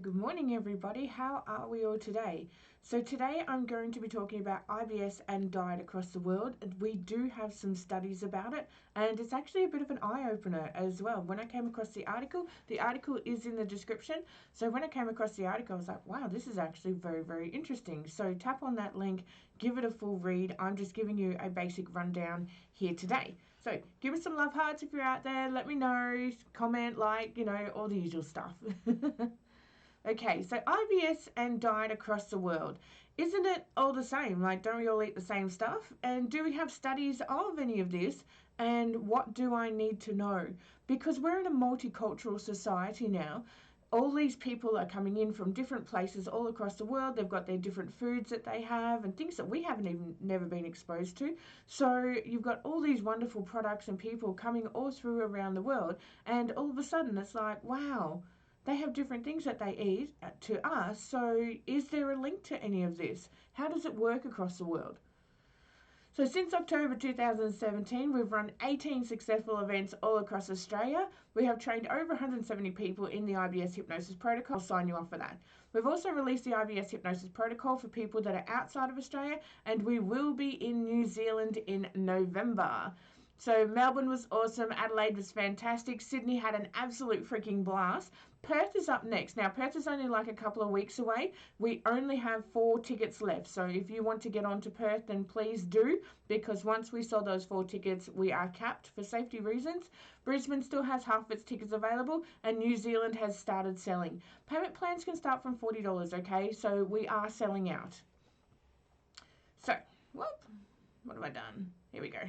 Good morning, everybody. How are we all today? So today I'm going to be talking about IBS and diet across the world. We do have some studies about it, and it's actually a bit of an eye-opener as well. When I came across the article is in the description. So when I came across the article, I was like, wow, this is actually very, very interesting. So tap on that link, give it a full read. I'm just giving you a basic rundown here today. So give us some love hearts if you're out there. Let me know, comment, like, all the usual stuff. Okay, so IBS and diet across the world. Isn't it all the same? Like, don't we all eat the same stuff? And do we have studies of any of this? And what do I need to know? Because we're in a multicultural society now. All these people are coming in from different places all across the world. They've got their different foods that they have and things that we haven't even never been exposed to. So you've got all these wonderful products and people coming all through around the world. And all of a sudden it's like, wow, they have different things that they eat to us. So is there a link to any of this? How does it work across the world? So since October 2017, we've run 18 successful events all across Australia. We have trained over 170 people in the IBS hypnosis protocol. I'll sign you off for that. We've also released the IBS hypnosis protocol for people that are outside of Australia, and we will be in New Zealand in November. So Melbourne was awesome, Adelaide was fantastic, Sydney had an absolute freaking blast. Perth is up next. Now Perth is only like a couple of weeks away. We only have 4 tickets left. So if you want to get on to Perth, then please do, because once we sell those 4 tickets, we are capped for safety reasons. Brisbane still has half of its tickets available, and New Zealand has started selling. Payment plans can start from $40, okay? So we are selling out. So, whoop. What have I done? Here we go.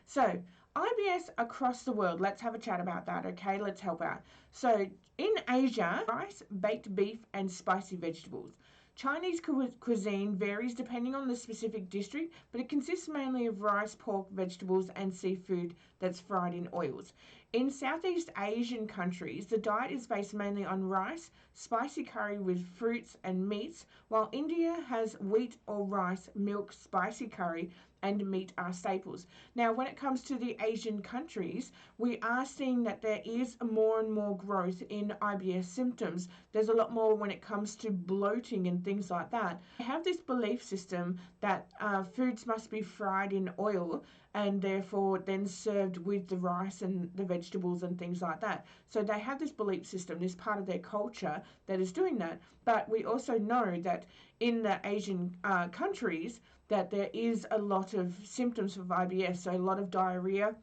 So, IBS across the world. Let's have a chat about that, okay? Let's help out. So, in Asia, rice, baked beef, and spicy vegetables. Chinese cuisine varies depending on the specific district, but it consists mainly of rice, pork, vegetables, and seafood that's fried in oils. In Southeast Asian countries, the diet is based mainly on rice, spicy curry with fruits and meats, while India has wheat or rice, milk, spicy curry, and meat are staples. Now, when it comes to the Asian countries, we are seeing that there is more and more growth in IBS symptoms. There's a lot more when it comes to bloating and things like that. They have this belief system that foods must be fried in oil and therefore then served with the rice and the vegetables and things like that. So they have this belief system, this part of their culture that is doing that. But we also know that in the Asian countries that there is a lot of symptoms of IBS, so a lot of diarrhea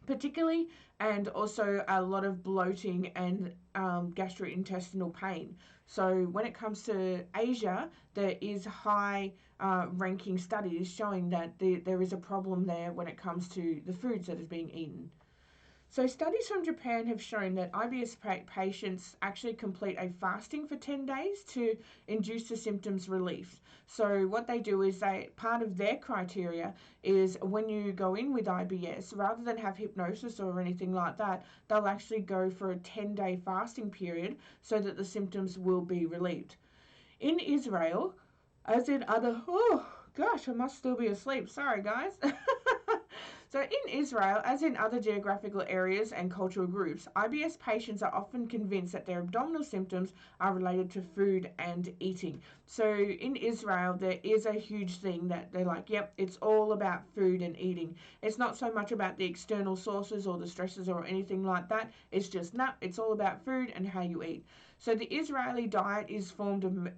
particularly, and also a lot of bloating and gastrointestinal pain. So when it comes to Asia, there is high ranking studies showing that there is a problem there when it comes to the foods that is being eaten. So studies from Japan have shown that IBS patients actually complete a fasting for 10 days to induce the symptoms relief. So what they do is part of their criteria is when you go in with IBS, rather than have hypnosis or anything like that, they'll actually go for a 10-day fasting period so that the symptoms will be relieved. In Israel, as in other, oh gosh, I must still be asleep. Sorry, guys. So in Israel, as in other geographical areas and cultural groups, IBS patients are often convinced that their abdominal symptoms are related to food and eating. So in Israel, there is a huge thing that they're like, yep, it's all about food and eating. It's not so much about the external sources or the stresses or anything like that. It's just, it's all about food and how you eat. So the Israeli diet is formed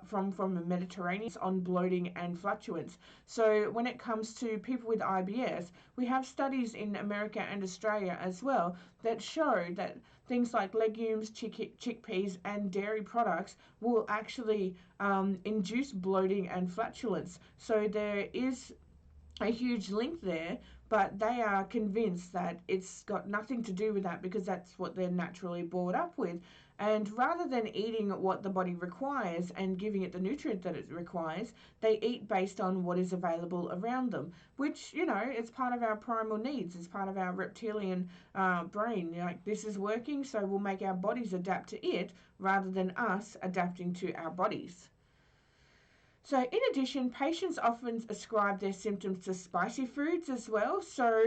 from a Mediterranean on bloating and flatulence. So when it comes to people with IBS, we have studies in America and Australia as well that show that things like legumes, chickpeas, and dairy products will actually induce bloating and flatulence. So there is a huge link there, but they are convinced that it's got nothing to do with that because that's what they're naturally brought up with. And rather than eating what the body requires and giving it the nutrient that it requires, they eat based on what is available around them, which, it's part of our primal needs. It's part of our reptilian brain. Like, this is working, so we'll make our bodies adapt to it rather than us adapting to our bodies. So, in addition, patients often ascribe their symptoms to spicy foods as well. So,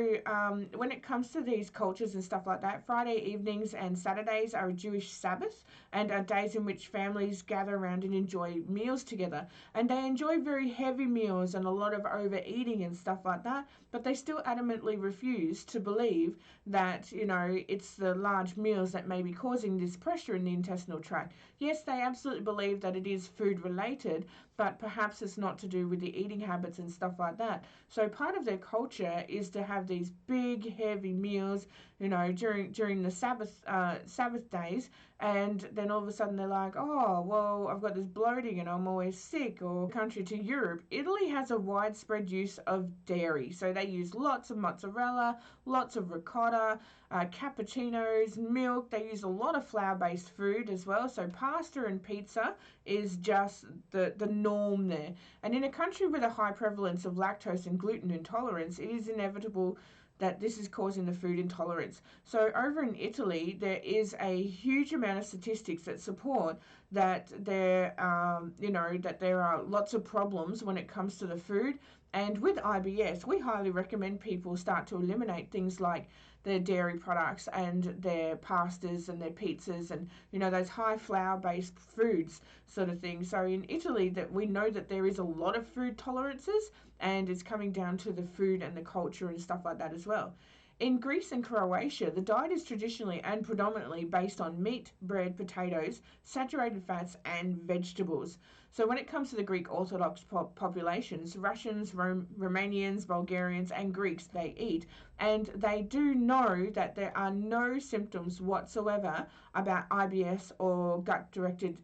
when it comes to these cultures and stuff like that, Friday evenings and Saturdays are a Jewish Sabbath and are days in which families gather around and enjoy meals together. And they enjoy very heavy meals and a lot of overeating and stuff like that, but they still adamantly refuse to believe that, it's the large meals that may be causing this pressure in the intestinal tract. Yes, they absolutely believe that it is food related, but perhaps it's not to do with the eating habits and stuff like that. So part of their culture is to have these big, heavy meals, during the Sabbath days, and then all of a sudden they're like, oh, well, I've got this bloating and I'm always sick. Or country to Europe, Italy has a widespread use of dairy, so they use lots of mozzarella, lots of ricotta, cappuccinos, milk. They use a lot of flour-based food as well. So pasta and pizza is just the norm there. And in a country with a high prevalence of lactose and gluten intolerance, it is inevitable that this is causing the food intolerance. So over in Italy, there is a huge amount of statistics that support that that there are lots of problems when it comes to the food. And with IBS, we highly recommend people start to eliminate things like their dairy products and their pastas and their pizzas and those high flour based foods sort of thing. So in Italy, that we know that there is a lot of food tolerances, and it's coming down to the food and the culture and stuff like that as well. In Greece and Croatia, the diet is traditionally and predominantly based on meat, bread, potatoes, saturated fats, and vegetables. So when it comes to the Greek Orthodox populations, Russians, Romanians, Bulgarians, and Greeks, they eat, and they do know that there are no symptoms whatsoever about IBS or gut-directed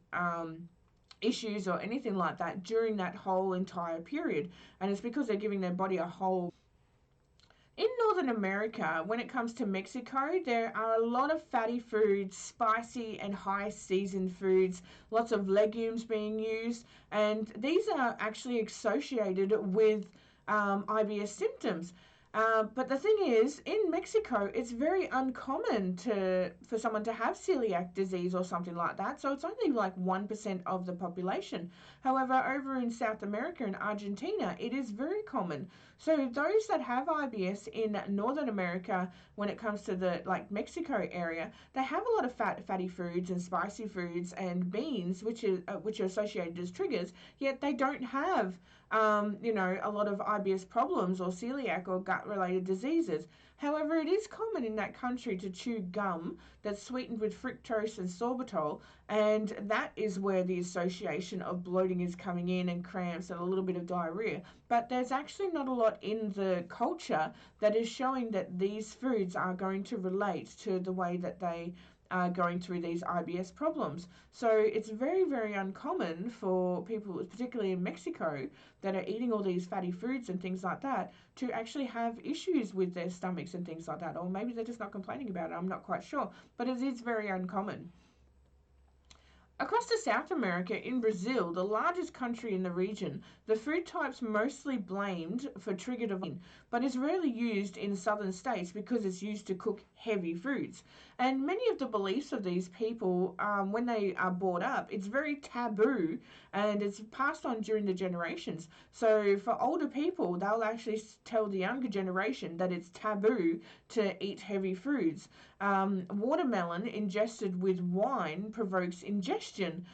issues or anything like that during that whole entire period. And it's because they're giving their body a whole. In Northern America, when it comes to Mexico, there are a lot of fatty foods, spicy and high seasoned foods, lots of legumes being used, and these are actually associated with IBS symptoms. But the thing is, in Mexico, it's very uncommon for someone to have celiac disease or something like that. So it's only like 1% of the population. However, over in South America and Argentina, it is very common. So those that have IBS in Northern America, when it comes to the Mexico area, they have a lot of fatty foods and spicy foods and beans, which are associated as triggers. Yet they don't have a lot of IBS problems or celiac or gut-related diseases. However, it is common in that country to chew gum that's sweetened with fructose and sorbitol, and that is where the association of bloating is coming in, and cramps and a little bit of diarrhea. But there's actually not a lot in the culture that is showing that these foods are going to relate to the way that they are going through these IBS problems. So it's very, very uncommon for people, particularly in Mexico, that are eating all these fatty foods and things like that, to actually have issues with their stomachs and things like that. Or maybe they're just not complaining about it. I'm not quite sure. But it is very uncommon. Across to South America, in Brazil, the largest country in the region, the food type's mostly blamed for triggered event, but is rarely used in southern states because it's used to cook heavy foods. And many of the beliefs of these people, when they are brought up, it's very taboo, and it's passed on during the generations. So for older people, they'll actually tell the younger generation that it's taboo to eat heavy foods. Watermelon ingested with wine provokes ingestion.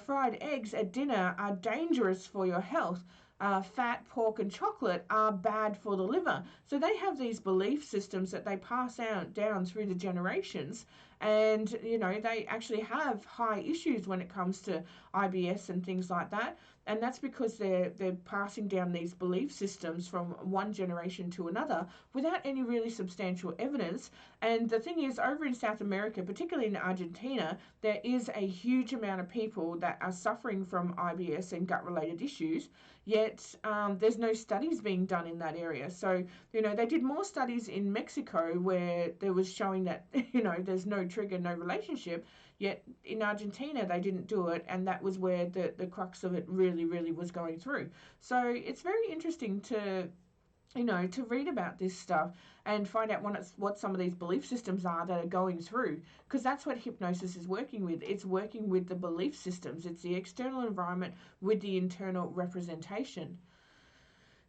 Fried eggs at dinner are dangerous for your health. Fat, pork, and chocolate are bad for the liver. So they have these belief systems that they pass out down through the generations, and they actually have high issues when it comes to IBS and things like that. And that's because they're passing down these belief systems from one generation to another without any really substantial evidence. And the thing is, over in South America, particularly in Argentina, there is a huge amount of people that are suffering from IBS and gut-related issues, yet there's no studies being done in that area. So, they did more studies in Mexico where there was showing that, there's no trigger, no relationship, yet in Argentina they didn't do it, and that was where the crux of it really, really was going through. So it's very interesting to to read about this stuff and find out what some of these belief systems are that are going through, because that's what hypnosis is working with. It's working with the belief systems. It's the external environment with the internal representation.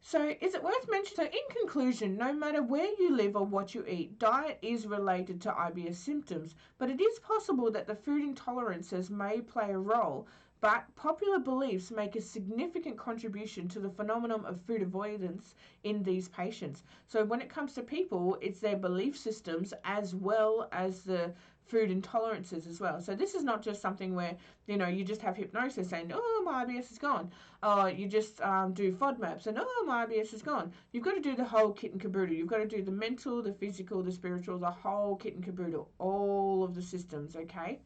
So, is it worth mentioning? So, in conclusion, no matter where you live or what you eat, diet is related to IBS symptoms, but it is possible that the food intolerances may play a role. But popular beliefs make a significant contribution to the phenomenon of food avoidance in these patients. So, when it comes to people, it's their belief systems as well as the food intolerances as well. So, this is not just something where you just have hypnosis and my IBS is gone. You just do FODMAPs and my IBS is gone. You've got to do the whole kit and caboodle. You've got to do the mental, the physical, the spiritual, the whole kit and caboodle, all of the systems, okay?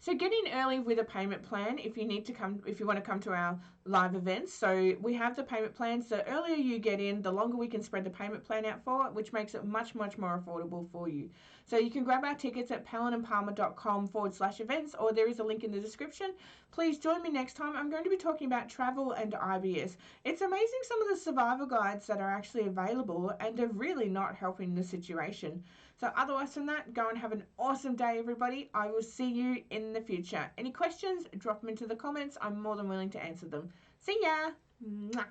So get in early with a payment plan if you want to come to our live events. So we have the payment plans. The earlier you get in, the longer we can spread the payment plan out for, which makes it much, much more affordable for you. So you can grab our tickets at pallenandpalmer.com/events, or there is a link in the description. Please join me next time. I'm going to be talking about travel and IBS. It's amazing some of the survival guides that are actually available, and they're really not helping the situation. So otherwise than that, go and have an awesome day, everybody. I will see you in the future. Any questions, drop them into the comments. I'm more than willing to answer them. See ya! Mwah.